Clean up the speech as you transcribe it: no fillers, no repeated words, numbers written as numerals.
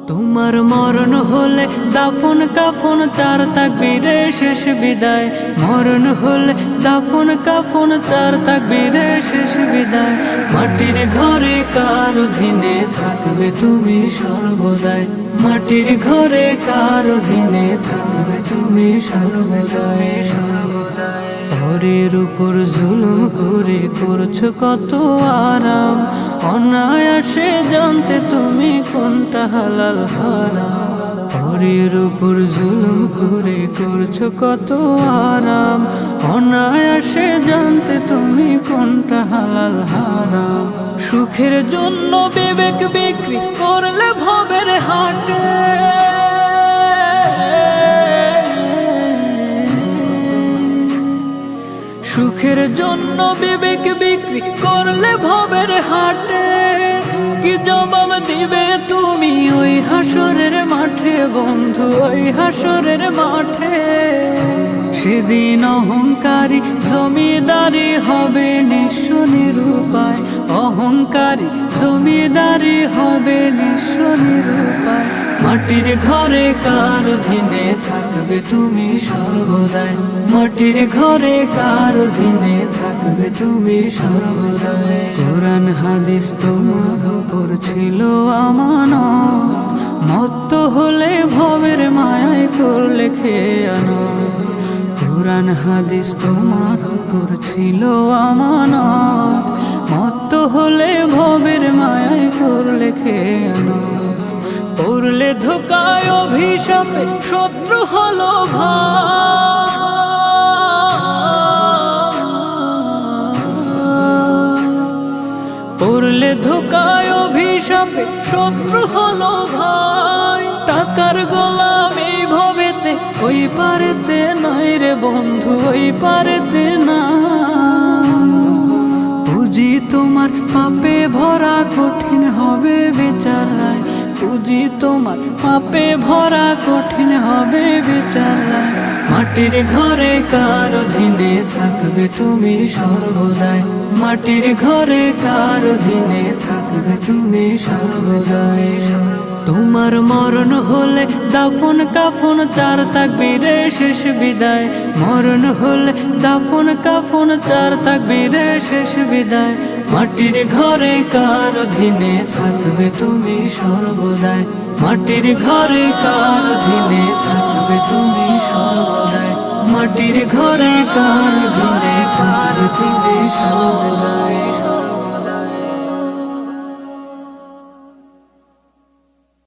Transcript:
তোমার মরণ হলে দাফন কাফন চার তাকবীরে শেষ বিদায়। মরণ হলে দাফন কাফন চার তাকবীরে শেষ বিদায়। মাটির ঘরে কার অধীনে থাকবে তুমি সর্বদাই। মাটির ঘরে কার অধীনে থাকবে তুমি সর্বদাই। পরের উপর জুলুম করে করছো কত আরাম, অনায়াসে জানতে তুমি কোনটা হালাল হারাম। পরের উপর জুলুম করে করছো কত আরাম, অনায়াসে জানতে তুমি কোনটা হালাল হারাম। সুখের জন্য বিবেক বিক্রি করলে ভবের হাটে, সুখের জন্য বিবেক বিক্রি করলে ভবের হাটে। কি জবাব দিবে তুমি ওই হাসরের মাঠে বন্ধু, ওই হাসরের মাঠে। সেদিন অহংকারী জমিদারি হবে নিঃস্ব নিরুপায়, অহংকারী জমিদারি হবে নিঃস্ব নিরুপায়। মাটির ঘরে কার অধীনে থাকবে তুমি সর্বদাই। মাটির ঘরে কার অধীনে থাকবে তুমি সর্বদাই। কোরআন হাদিস তোমার উপর ছিল আমানত, মত্ত হলে ভবের মায়ায় করলে খেয়ানত। কোরআন হাদিস তোমার উপর ছিল আমানত, মত্ত হলে ভবের মায়ায় করলে খেয়ানত। পড়লে ধোকায় অভিশাপে শত্রু হলো ভাই, পড়লে ধোকায় অভিশাপে শত্রু হলো ভাই। টাকার গোলামি ভবেতে ওই পারেতে নাই রে বন্ধু, ওই পারেতে না। পুঁজি তোমার পাপে ভরা কঠিন হবে বিচার রায়, পুঁজি তোমার পাপে ভরা কঠিন হবে বিচার রায়। মাটির ঘরে কার অধীনে থাকবে তুমি সর্বদাই। মাটির ঘরে কার অধীনে থাকবে তুমি সর্বদাই। তোমার মরণ হলে দাফন কাফন চার তাকবীরে শেষ বিদায়। মরণ হলে দাফন কাফন চার তাকবীরে শেষ বিদায়। মাটির ঘরে কার অধীনে থাকবে তুমি সর্বদাই। মাটির ঘরে কার অধীনে থাকবে তুমি সর্বদাই। মাটির ঘরে কার অধীনে থাকবে তুমি সর্বদাই।